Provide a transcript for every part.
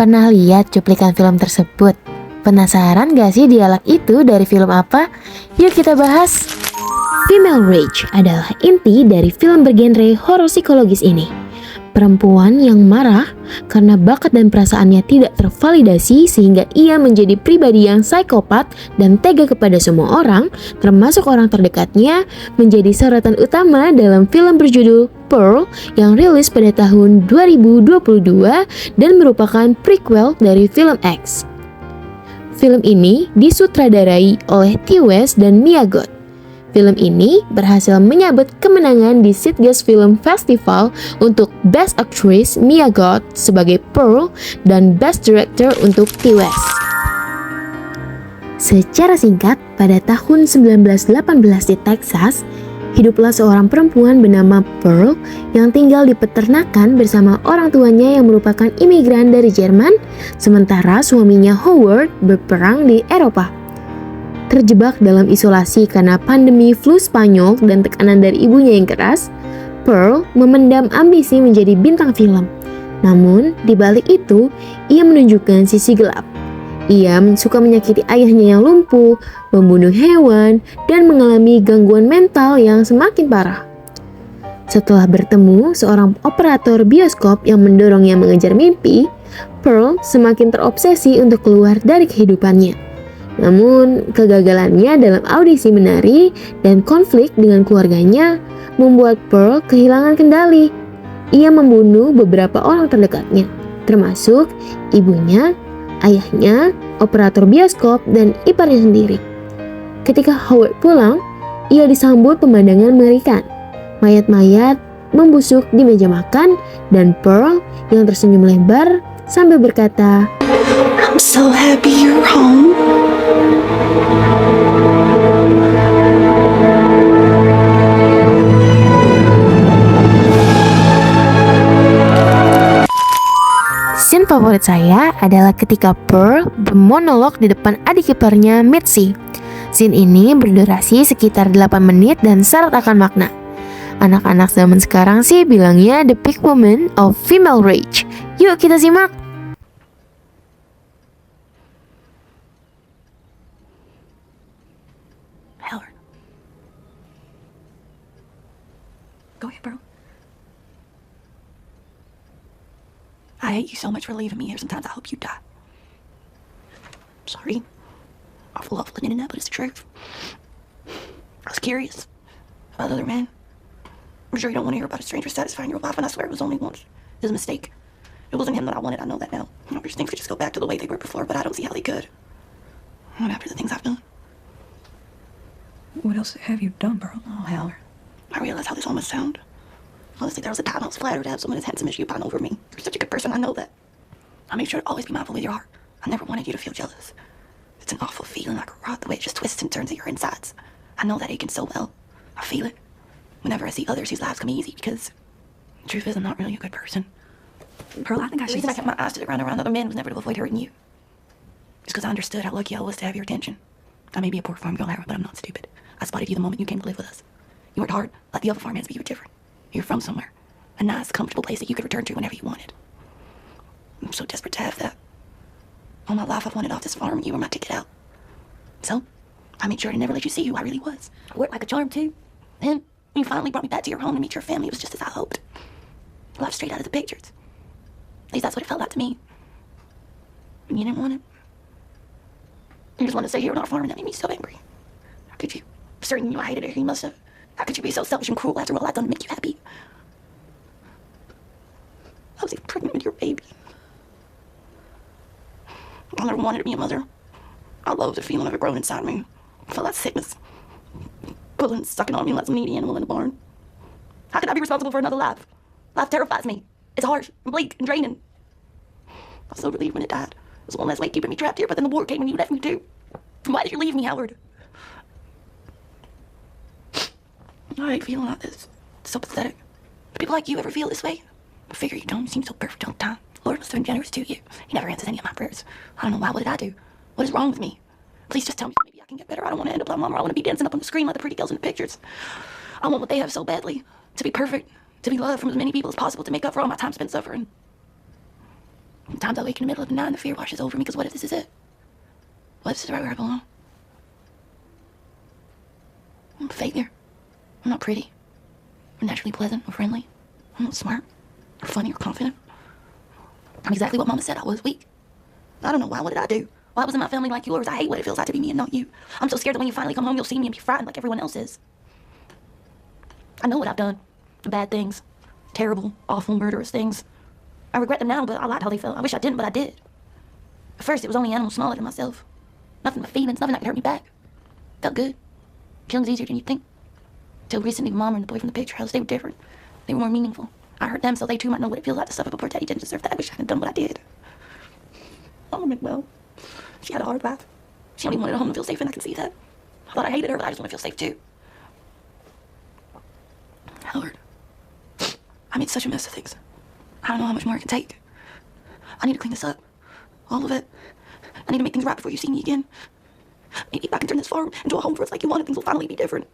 Pernah lihat cuplikan film tersebut? Penasaran gak sih dialog itu dari film apa? Yuk kita bahas. Female Rage adalah inti dari film bergenre horor psikologis ini. Perempuan yang marah karena bakat dan perasaannya tidak tervalidasi sehingga ia menjadi pribadi yang psikopat dan tega kepada semua orang, termasuk orang terdekatnya, menjadi sorotan utama dalam film berjudul Pearl yang rilis pada tahun 2022 dan merupakan prequel dari film X. Film ini disutradarai oleh Ti West dan Mia Goth. Film ini berhasil menyabet kemenangan di Sitges Film Festival untuk Best Actress Mia Goth sebagai Pearl dan Best Director untuk Ti West. Secara singkat, pada tahun 1918 di Texas, hiduplah seorang perempuan bernama Pearl yang tinggal di peternakan bersama orang tuanya yang merupakan imigran dari Jerman, sementara suaminya Howard berperang di Eropa. Terjebak dalam isolasi karena pandemi flu Spanyol dan tekanan dari ibunya yang keras, Pearl memendam ambisi menjadi bintang film. Namun, di balik itu, ia menunjukkan sisi gelap. Ia suka menyakiti ayahnya yang lumpuh, membunuh hewan, dan mengalami gangguan mental yang semakin parah. Setelah bertemu seorang operator bioskop yang mendorongnya mengejar mimpi, Pearl semakin terobsesi untuk keluar dari kehidupannya. Namun, kegagalannya dalam audisi menari dan konflik dengan keluarganya membuat Pearl kehilangan kendali. Ia membunuh beberapa orang terdekatnya, termasuk ibunya, ayahnya, operator bioskop, dan iparnya sendiri. Ketika Howard pulang, ia disambut pemandangan mengerikan. Mayat-mayat membusuk di meja makan dan Pearl yang tersenyum lebar sambil berkata, I'm so happy you're home. Scene favorit saya adalah ketika Pearl bermonolog di depan adik iparnya Mitzi. Scene ini berdurasi sekitar 8 menit dan syarat akan makna. Anak-anak zaman sekarang sih bilangnya the peak moment of female rage. Yuk kita simak. Howard. Go ahead, bro. I hate you so much for leaving me here. Sometimes I hope you die. Sorry. Awful letting it know, but it's the truth. I was curious about the other man. I'm sure you don't want to hear about a stranger satisfying your wife, and I swear it was only once. It was a mistake. It wasn't him that I wanted, I know that now. I wish things could just go back to the way they were before, but I don't see how they could. Not after the things I've done. What else have you done, bro? Oh, Howard. I realize how this all must sound. Honestly, there was a time I was flattered to have someone as handsome as you pine over me. You're such a good person, I know that. I made sure to always be mindful with your heart. I never wanted you to feel jealous. It's an awful feeling like a rot, the way it just twists and turns at your insides. I know that aching so well. I feel it whenever I see others whose lives come easy, because the truth is I'm not really a good person. Pearl, I think I The should reason I kept my eyes to the ground around other men was never to avoid hurting you. It's because I understood how lucky I was to have your attention. I may be a poor farm girl, Howard, but I'm not stupid. I spotted you the moment you came to live with us. You worked hard, like the other farmhands, but you were different. You were from somewhere. A nice, comfortable place that you could return to whenever you wanted. I'm so desperate to have that. All my life I've wanted off this farm, and you were my ticket out. So, I made sure to never let you see who I really was. I worked like a charm, too. Then, when you finally brought me back to your home to meet your family, it was just as I hoped. Life straight out of the pictures. At least that's what it felt like to me. And you didn't want it. You just wanted to stay here on our farm, and that made me so angry. How could you? Certain you I hated her, you must have. How could you be so selfish and cruel after all I'd done to make you happy? I was even pregnant with your baby. I never wanted to be a mother. I loved the feeling of it growing inside me. I felt that sickness. Pulling, sucking on me like some needy animal in the barn. How could I be responsible for another life? Life terrifies me. It's harsh and bleak and draining. I was so relieved when it died. It was one less weight keeping me trapped here, but then the war came and you left me too. Why did you leave me, Howard? I hate feeling like this. It's so pathetic. Do people like you ever feel this way? I figure you don't. You seem so perfect all the time. Lord must have been generous to you. He never answers any of my prayers. I don't know why. What did I do? What is wrong with me? Please just tell me so maybe I can get better. I don't want to end up like Mama. I want to be dancing up on the screen like the pretty girls in the pictures. I want what they have so badly. To be perfect. To be loved from as many people as possible. To make up for all my time spent suffering. Sometimes I wake in the middle of the night and the fear washes over me, because what if this is it? What if this is right where I belong? I'm a failure. I'm not pretty, or naturally pleasant, or friendly. I'm not smart, or funny, or confident. I'm exactly what Mama said I was, weak. I don't know why. What did I do? Why wasn't my family like yours? I hate what it feels like to be me and not you. I'm so scared that when you finally come home, you'll see me and be frightened like everyone else is. I know what I've done. The bad things. Terrible, awful, murderous things. I regret them now, but I liked how they felt. I wish I didn't, but I did. At first, it was only animals smaller than myself. Nothing but feelings, nothing that could hurt me back. Felt good. Killing's easier than you'd think. Till recently, Mama and the boy from the picture house, they were different. They were more meaningful. I hurt them so they too might know what it feels like to suffer, but poor Teddy didn't deserve that. I wish I had done what I did. Mama meant well. She had a hard life. She only wanted a home to feel safe, and I can see that. I thought I hated her, but I just want to feel safe too. Howard, I made such a mess of things. I don't know how much more I can take. I need to clean this up. All of it. I need to make things right before you see me again. Maybe if I can turn this farm into a home for us like you wanted, things will finally be different.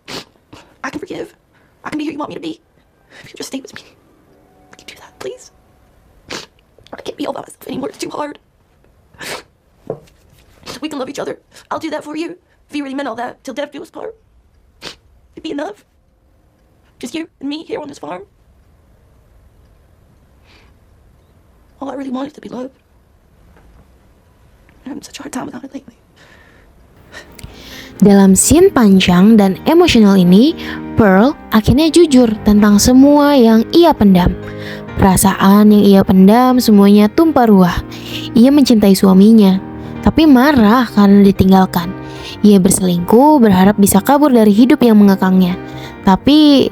I can forgive. I can be who you want me to be. If you'll just stay with me. Will you do that, please? I can't be all by myself anymore. It's too hard. We can love each other. I'll do that for you. If you really meant all that, till death do us part. It'd be enough. Just you and me here on this farm. All I really want is to be loved. I'm having such a hard time without it lately. Dalam scene panjang dan emosional ini, Pearl akhirnya jujur tentang semua yang ia pendam. Perasaan yang ia pendam semuanya tumpah ruah. Ia mencintai suaminya, tapi marah karena ditinggalkan. Ia berselingkuh, berharap bisa kabur dari hidup yang mengekangnya. Tapi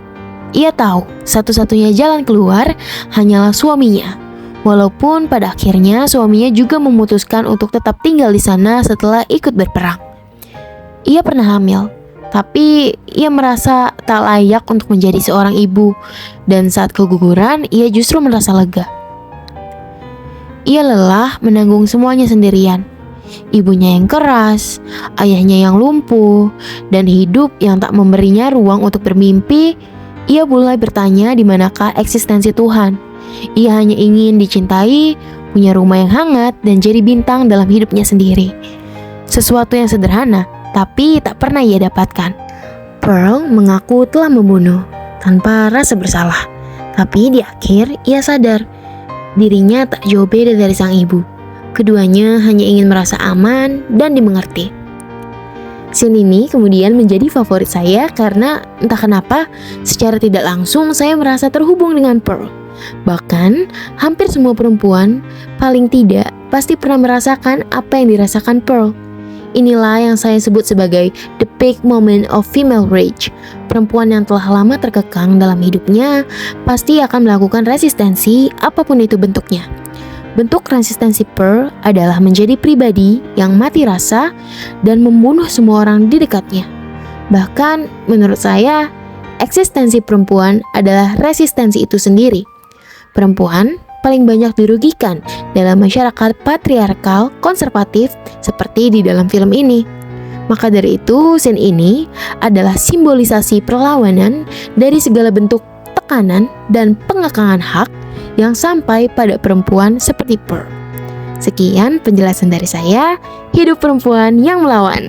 ia tahu satu-satunya jalan keluar hanyalah suaminya. Walaupun pada akhirnya suaminya juga memutuskan untuk tetap tinggal di sana setelah ikut berperang. Ia pernah hamil, tapi ia merasa tak layak untuk menjadi seorang ibu, dan saat keguguran ia justru merasa lega. Ia lelah menanggung semuanya sendirian. Ibunya yang keras, ayahnya yang lumpuh, dan hidup yang tak memberinya ruang untuk bermimpi. Ia mulai bertanya di manakah eksistensi Tuhan. Ia hanya ingin dicintai, punya rumah yang hangat, dan jadi bintang dalam hidupnya sendiri. Sesuatu yang sederhana, tapi tak pernah ia dapatkan. Pearl mengaku telah membunuh tanpa rasa bersalah. Tapi di akhir ia sadar dirinya tak jauh beda dari sang ibu. Keduanya hanya ingin merasa aman dan dimengerti. Scene ini kemudian menjadi favorit saya karena entah kenapa secara tidak langsung saya merasa terhubung dengan Pearl. Bahkan hampir semua perempuan paling tidak pasti pernah merasakan apa yang dirasakan Pearl. Inilah yang saya sebut sebagai the peak moment of female rage. Perempuan yang telah lama terkekang dalam hidupnya pasti akan melakukan resistensi apapun itu bentuknya. Bentuk resistensi Pearl adalah menjadi pribadi yang mati rasa dan membunuh semua orang di dekatnya. Bahkan menurut saya, eksistensi perempuan adalah resistensi itu sendiri. Perempuan paling banyak dirugikan dalam masyarakat patriarkal konservatif seperti di dalam film ini. Maka dari itu, scene ini adalah simbolisasi perlawanan dari segala bentuk tekanan dan pengekangan hak yang sampai pada perempuan seperti Pearl. Sekian penjelasan dari saya, hidup perempuan yang melawan.